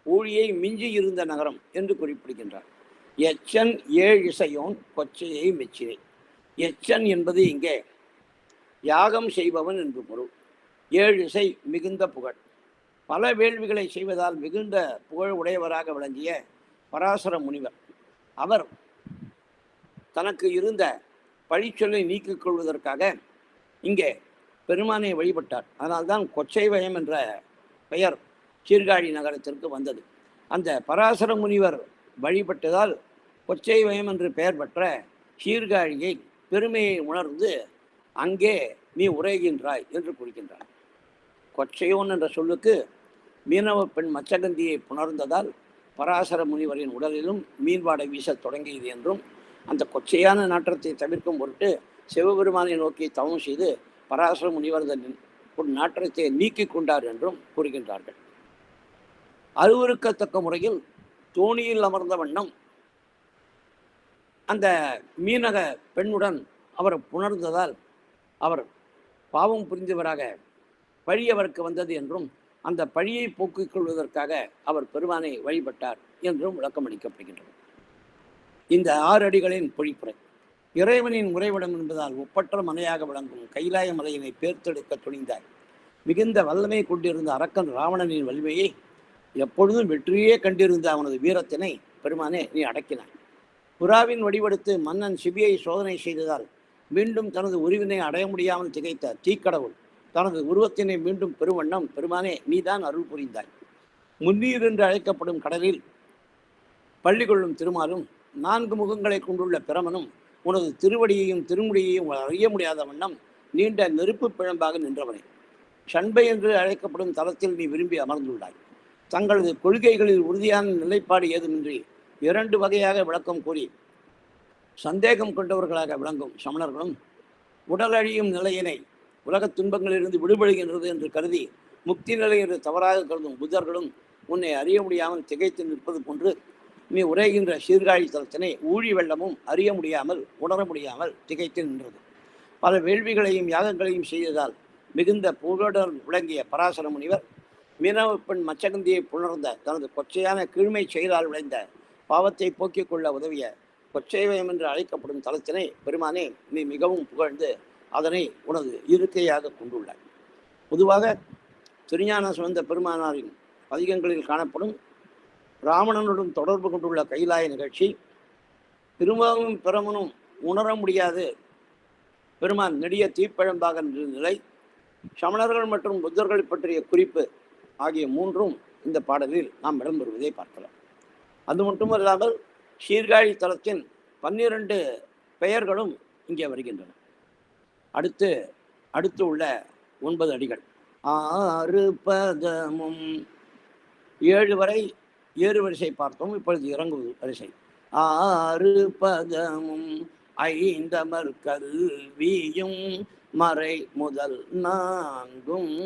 ஊழியை மிஞ்சி இருந்த நகரம் என்று குறிப்பிடுகின்றார். எச்சன் 7 இசையோன் கொச்சையை மெச்சினை. எச்சன் என்பது இங்கே யாகம் செய்பவன் என்று பொருள். 7 இசை மிகுந்த புகழ். பல வேள்விகளை செய்வதால் மிகுந்த புகழ் உடையவராக விளங்கிய பராசர முனிவர், அவர் தனக்கு இருந்த பழிச்சொல்லை நீக்கிக் கொள்வதற்காக இங்கே பெருமானை வழிபட்டார். அதனால்தான் கொச்சை வயம் என்ற பெயர் சீர்காழி நகரத்திற்கு வந்தது. அந்த பராசர முனிவர் வழிபட்டதால் கொச்சை வயம் என்று பெயர் பெற்ற சீர்காழியை பெருமையை உணர்ந்து அங்கே நீ உரைகின்றாய் என்று கூறுகின்றார். கொச்சையோன் என்ற சொல்லுக்கு மீனவ பெண் மச்சகந்தியை புணர்ந்ததால் பராசர முனிவரின் உடலிலும் மீன்பாடை வீசத் தொடங்கியது என்றும், அந்த கொச்சையான நாற்றத்தை தவிர்க்கும் பொருட்டு சிவபெருமானை நோக்கி தவம் செய்து பராசர முனிவர் நாற்றத்தை நீக்கி கொண்டார் என்றும் கூறுகின்றார்கள். அருவருக்கத்தக்க முறையில் தோணியில் அமர்ந்த வண்ணம் அந்த மீனக பெண்ணுடன் அவர் புணர்ந்ததால் அவர் பாவம் புரிந்தவராக பழி அவருக்கு வந்தது என்றும், அந்த பழியை போக்கிக் கொள்வதற்காக அவர் பெருமானை வழிபட்டார் என்றும் விளக்கம் அளிக்கப்படுகின்றது. இந்த 6 அடிகளின் பொழிப்புரை. இறைவனின் உறைவிடம் என்பதால் ஒப்பற்ற மலையாக விளங்கும் கைலாய மலையினை பேர்த்தெடுக்க துணிந்தார். மிகுந்த வல்லமை கொண்டிருந்த அரக்கன் ராவணனின் வலிமையை, எப்பொழுதும் வெற்றியே கண்டிருந்த அவனது வீரத்தினை பெருமானே நீ அடக்கினாய். புறாவின் வடிவெடுத்து மன்னன் சிபியை சோதனை செய்ததால் மீண்டும் தனது உருவினை அடைய முடியாமல் திகைத்த தீக்கடவுள் தனது உருவத்தினை மீண்டும் பெருவண்ணம் பெருமானே நீதான் அருள் புரிந்தாய். முன்னீர் என்று அழைக்கப்படும் கடலில் பள்ளி கொள்ளும் திருமாலும் 4 முகங்களை கொண்டுள்ள பிரமனும் உனது திருவடியையும் திருமுடியையும் அறிய முடியாத வண்ணம் நீண்ட நெருப்பு பிழம்பாக நின்றவனே, சண்பை என்று அழைக்கப்படும் தலத்தில் நீ விரும்பி அமர்ந்துள்ளாய். தங்களது கொள்கைகளில் உறுதியான நிலைப்பாடு ஏதுமின்றி 2 வகையாக விளக்கம் கூறி சந்தேகம் கொண்டவர்களாக விளங்கும் சமணர்களும், உடல் அழியும் நிலையினை உலகத் துன்பங்களிலிருந்து விடுபடுகின்றது என்று கருதி முக்தி நிலை என்று தவறாக கருதும் புத்தர்களும் உன்னை அறிய முடியாமல் திகைத்து நிற்பது போன்று நீ உரைகின்ற சீர்காழி தலத்தினை ஊழி வெள்ளமும் அறிய முடியாமல் உணர முடியாமல் திகைத்து நின்றது. பல வேள்விகளையும் யாகங்களையும் செய்ததால் மிகுந்த புகழுடன் விளங்கிய பராசர முனிவர் மீனவ பெண் மச்சகந்தியை புணர்ந்த தனது கொச்சையான கீழ்மை செயலால் விளைந்த பாவத்தை போக்கிக் கொள்ள உதவிய கொச்சைவயம் என்று அழைக்கப்படும் தலத்தினை பெருமானே நீ மிகவும் புகழ்ந்து அதனை உனது இருக்கையாக கொண்டுள்ளாய். பொதுவாக திருஞான சம்பந்த பெருமானாரின் பதிகங்களில் காணப்படும் ராவணனுடன் தொடர்பு கொண்டுள்ள கைலாய நிகழ்ச்சி திரும்பவும் பிரமனும் உணர முடியாது பெருமான் நெடிய தீப்பழம்பாக நிலை, சமணர்கள் மற்றும் புத்தர்கள் பற்றிய குறிப்பு ஆகிய 3ம் இந்த பாடலில் நாம் இடம்பெறுவதை பார்க்கலாம். அது மட்டுமல்லாமல் சீர்காழி தலத்தின் 12 பெயர்களும் இங்கே வருகின்றன. அடுத்து உள்ள 9 அடிகள் 6 பதமும் 7 வரை ஏறு வரிசை பார்த்தோம். இப்பொழுது இறங்குவது வரிசை. 6 பதமும் 5 கல்வியும் மறை முதல் 4ம்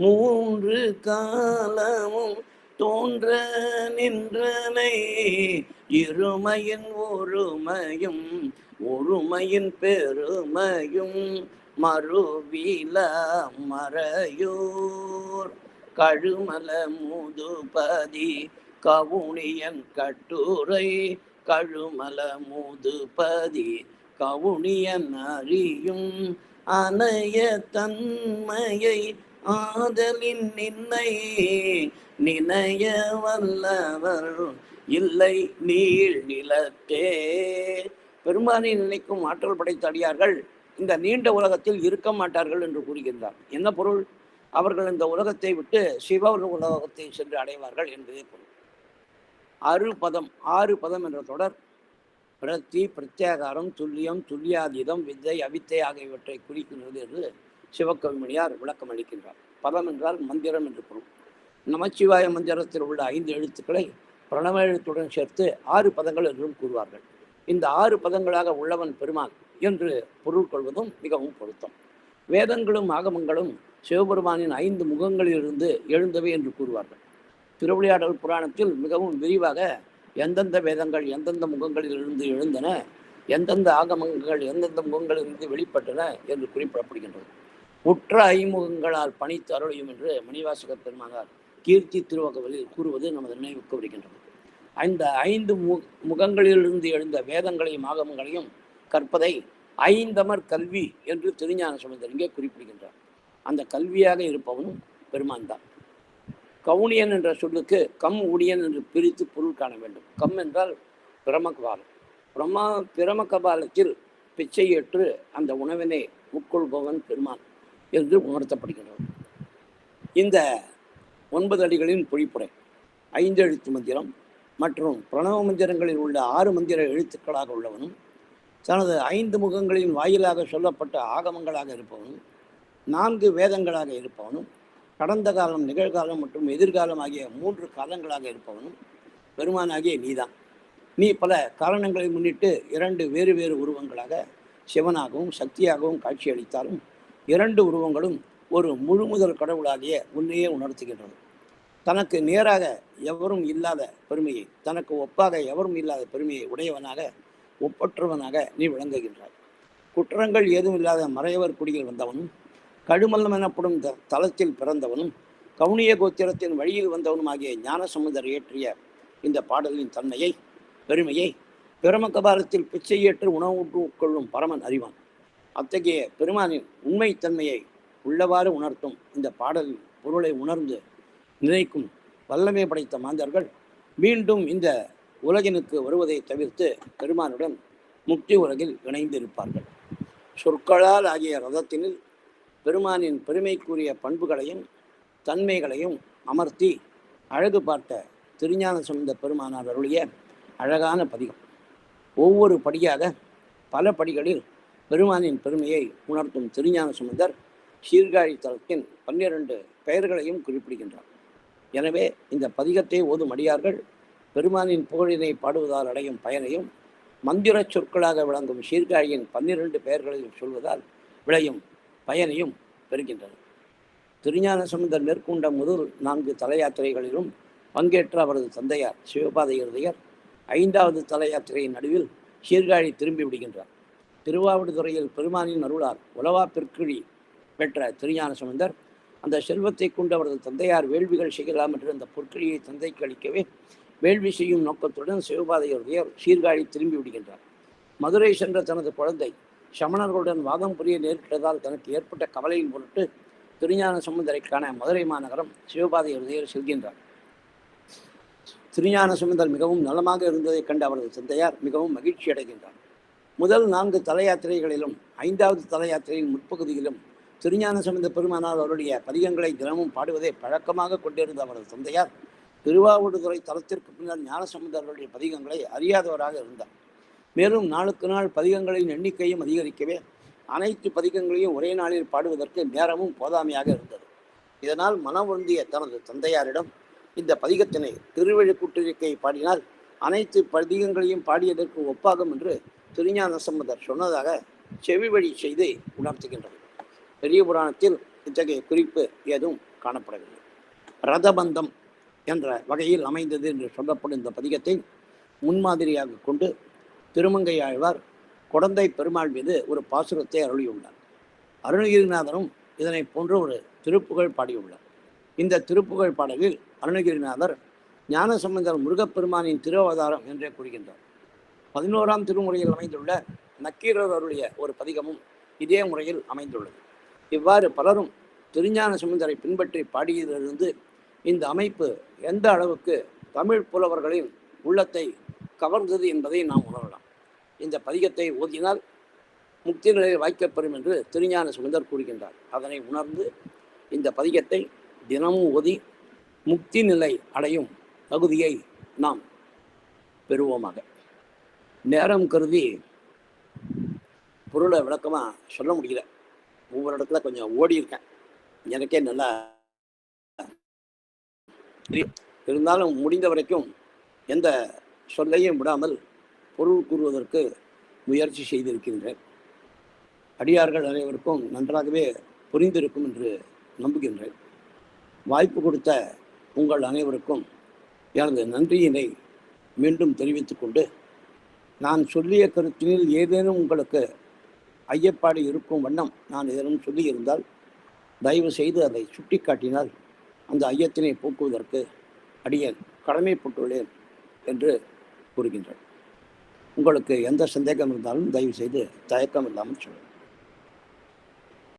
3 காலமும் தோன்ற நின்றனை இருமையின் ஒருமையும் ஒருமையின் பெருமையும் மறுவில மறையோர் கழுமல முதுபதி கவுனியன் கட்டுரை கழுமல முதுபதி கவுனியன் அறியும் அனைய தன்மையை ஆதலின் நின்னை நினைய வல்லவர் இல்லை நீள் நிலத்தே. பெருமானை நினைக்கும் ஆற்றல் படைத்த அடியார்கள் இந்த நீண்ட உலகத்தில் இருக்க மாட்டார்கள் என்று கூறுகின்றார். என்ன பொருள்? அவர்கள் இந்த உலகத்தை விட்டு சிவ உலகத்தை சென்று அடைவார்கள் என்பதே பொருள். 6 பதம் என்ற தொடர் பிரத்தி பிரத்யாகாரம் துல்லியம் துல்லியாதீதம் வித்தை அவித்தை ஆகியவற்றை குறிக்கின்றது என்று சிவகவிமணியார் விளக்கம் அளிக்கின்றார். பதம் என்றால் மந்திரம் என்று பொருள். நமச்சிவாய மந்திரத்தில் உள்ள 5 எழுத்துக்களை பிரணவ எழுத்துடன் சேர்த்து 6 பதங்கள் என்றும் கூறுவார்கள். இந்த 6 பதங்களாக உள்ளவன் பெருமான் என்று பொருள் கொள்வதும் மிகவும் பொருத்தம். வேதங்களும் ஆகமங்களும் சிவபெருமானின் 5 முகங்களிலிருந்து எழுந்தவை என்று கூறுவார்கள். திருவிளையாடல் புராணத்தில் மிகவும் விரிவாக எந்தெந்த வேதங்கள் எந்தெந்த முகங்களிலிருந்து எழுந்தன, எந்தெந்த ஆகமங்கள் எந்தெந்த முகங்களிலிருந்து வெளிப்பட்டன என்று குறிப்பிடப்படுகின்றது. உற்ற 5 முகங்களால் பணித்து அருளையும் என்று மணிவாசக பெருமானார் கீர்த்தி திருவகவலில் கூறுவது நமது நினைவுக்கு வருகின்றது. அந்த 5 முகங்களிலிருந்து எழுந்த வேதங்களையும் ஆகமங்களையும் கற்பதை 5 கல்வி என்று திருஞான சம்பந்தர் இங்கே குறிப்பிடுகின்றார். அந்த கல்வியாக இருப்பவனும் பெருமான் தான். கவுனியன் என்ற சொல்லுக்கு கம் ஊனியன் என்று பிரித்து பொருள் காண வேண்டும். கம் என்றால் பிரமகபாலம். பிரமகபாலத்தில் பிச்சை ஏற்று அந்த உணவினை உட்கொள்பவன் பெருமான் என்று உணர்த்தப்படுகின்றது. இந்த 9 அடிகளின் பொழிப்புரை 5 எழுத்து மந்திரம் மற்றும் பிரணவ மந்திரங்களில் உள்ள 6 மந்திர எழுத்துக்களாக உள்ளவனும் தனது 5 முகங்களின் வாயிலாக சொல்லப்பட்ட ஆகமங்களாக இருப்பவனும் 4 வேதங்களாக இருப்பவனும் கடந்த காலம் நிகழ்காலம் மற்றும் எதிர்காலம் ஆகிய 3 காலங்களாக இருப்பவனும் பெருமானாகிய நீதான். நீ பல காரணங்களை முன்னிட்டு 2 வேறு வேறு உருவங்களாக சிவனாகவும் சக்தியாகவும் காட்சியளித்தாலும் 2 உருவங்களும் ஒரு முழுமுதல் கடவுளாகிய உன்னையே உணர்த்துகின்றது. தனக்கு நேராக எவரும் இல்லாத பெருமையை, தனக்கு ஒப்பாக எவரும் இல்லாத பெருமையை உடையவனாக ஒப்பற்றவனாக நீ விளங்குகின்றாய். குற்றங்கள் ஏதும் இல்லாத மறையவர் குடியில் வந்தவனும் கழுமல்லம் எனப்படும் தலத்தில் பிறந்தவனும் கவுனிய கோத்திரத்தின் வழியில் வந்தவனும் ஆகிய ஞானசம்பந்தர் இயற்றிய இந்த பாடலின் தன்மையை பெருமையை பிரமகபாலத்தில் பிச்சை ஏற்று உணவு உட்கொள்ளும் பரமன் அறிவான். அத்தகைய பெருமானின் உண்மைத்தன்மையை உள்ளவாறு உணர்த்தும் இந்த பாடலின் பொருளை உணர்ந்து நினைக்கும் வல்லமை படைத்த மாந்தர்கள் மீண்டும் இந்த உலகினுக்கு வருவதை தவிர்த்து பெருமானுடன் முக்தி உலகில் இணைந்திருப்பார்கள். சொற்களால் ஆகிய ரதத்தினில் பெருமானின் பெருமைக்குரிய பண்புகளையும் தன்மைகளையும் அமர்த்தி அழகு பார்த்த திருஞான சம்பந்த பெருமானார் அருளிய அழகான பதிகம். ஒவ்வொரு படியாக பல படிகளில் பெருமானின் பெருமையை உணர்த்தும் திருஞான சம்பந்தர் சீர்காழி தலத்தின் 12 பெயர்களையும் குறிப்பிடுகின்றார். எனவே இந்த பதிகத்தை ஓதும் அடியார்கள் பெருமானின் புகழினை பாடுவதால் அடையும் பயனையும், மந்திர சொற்களாக விளங்கும் சீர்காழியின் 12 பெயர்களையும் சொல்வதால் விளையும் பயனையும் பெறுகின்றனர். திருஞான சம்பந்தர் மேற்கொண்ட முதல் 4 தல யாத்திரைகளிலும் பங்கேற்ற அவரது தந்தையார் சிவபாத இருதயர் 5வது தல யாத்திரையின் நடுவில் சீர்காழி திரும்பி விடுகின்றார். திருவாவடுதுறையில் பெருமானின் அருளால் உலவா பிற்கிழி பெற்ற திருஞான சம்பந்தர் அந்த செல்வத்தை கொண்டு அவரது தந்தையார் வேள்விகள் செய்யலாம் என்று அந்த பொற்கிழியை தந்தைக்கு அளிக்கவே வேள்வி செய்யும் நோக்கத்துடன் சிவபாத இருதயர் சீர்காழி திரும்பி விடுகின்றார். மதுரை சென்ற தனது குழந்தை சமணர்களுடன் வாதம் புரிய நேரிட்டதால் தனக்கு ஏற்பட்ட கவலையின் பொருட்டு திருஞான சம்பந்தரை காண மதுரை மாநகரம் சிவபாத இருதயர் செல்கின்றார். திருஞான சம்பந்தர் மிகவும் நலமாக இருந்ததைக் கண்டு அவரது தந்தையார் மிகவும் மகிழ்ச்சி அடைகின்றார். முதல் 4 தல யாத்திரைகளிலும் 5வது தல யாத்திரையின் முற்பகுதியிலும் திருஞான சம்பந்த பெருமானார் அவருடைய பதிகங்களை தினமும் பாடுவதை பழக்கமாக கொண்டிருந்த அவரது தந்தையார் திருவாவடுதுறை தலத்திற்கு பின்னர் ஞானசம்பந்தர் அவருடைய பதிகங்களை அறியாதவராக இருந்தார். மேலும் நாளுக்கு நாள் பதிகங்களின் எண்ணிக்கையும் அதிகரிக்கவே அனைத்து பதிகங்களையும் ஒரே நாளில் பாடுவதற்கு நேரமும் போதாமையாக இருந்தது. இதனால் மனம் வருந்திய தனது தந்தையாரிடம் இந்த பதிகத்தினை திருவழிக்கூட்டிருக்கை பாடினால் அனைத்து பதிகங்களையும் பாடியதற்கு ஒப்பாகும் என்று திருஞான சம்பந்தர் சொன்னதாக செவி வழி செய்து உணர்த்துகின்றது. பெரிய புராணத்தில் இத்தகைய குறிப்பு ஏதும் காணப்படவில்லை. ரதபந்தம் என்ற வகையில் அமைந்தது என்று சொல்லப்படும் இந்த பதிகத்தை முன்மாதிரியாக கொண்டு திருமங்கை ஆழ்வார் குடந்தை பெருமாள் மீது ஒரு பாசுரத்தை அருளியுள்ளார். அருணகிரிநாதரும் இதனை போன்ற ஒரு திருப்புகழ் பாடியுள்ளார். இந்த திருப்புகழ் பாடலில் அருணகிரிநாதர் ஞானசம்பந்தர் முருகப்பெருமானின் திருவதாரம் என்றே கூறுகின்றார். 11ஆம் திருமுறையில் அமைந்துள்ள நக்கீரர் அருளிய ஒரு பதிகமும் இதே முறையில் அமைந்துள்ளது. இவ்வாறு பலரும் திருஞான சம்பந்தரை பின்பற்றி பாடியதிலிருந்து இந்த அமைப்பு எந்த அளவுக்கு தமிழ் புலவர்களின் உள்ளத்தை கவர்ந்தது என்பதை நாம் உணரலாம். இந்த பதிகத்தை ஓதினால் முக்தி நிலையில் வாய்க்கப்பெறும் என்று திருஞான சம்பந்தர் கூறுகின்றார். அதனை உணர்ந்து இந்த பதிகத்தை தினமும் ஓதி முக்தி நிலை அடையும் தகுதியை நாம் பெறுவோமாக. நேரம் கருதி பொருளை விளக்கமாக சொல்ல முடியல. ஒவ்வொரு இடத்துல கொஞ்சம் ஓடி இருக்கேன். எனக்கே நல்லா இருந்தாலும் முடிந்த வரைக்கும் எந்த சொல்லையும் விடாமல் பொருள் கூறுவதற்கு முயற்சி செய்திருக்கின்றேன். அடியார்கள் அனைவருக்கும் நன்றாகவே புரிந்திருக்கும் என்று நம்புகின்றேன். வாய்ப்பு கொடுத்த உங்கள் அனைவருக்கும் எனது நன்றியினை மீண்டும் தெரிவித்துக் கொண்டு, நான் சொல்லிய கருத்தினில் ஏதேனும் உங்களுக்கு ஐயப்பாடு இருக்கும் வண்ணம் நான் ஏதேனும் சொல்லியிருந்தால் தயவு செய்து அதை சுட்டி காட்டினால் அந்த ஐயத்தினை போக்குவதற்கு அடியேன் கடமைப்பட்டுள்ளேன் என்று கூறுகின்றேன். உங்களுக்கு எந்த சந்தேகம் இருந்தாலும் தயவு செய்து தயக்கம் இல்லாமல் சொல்லுங்கள்.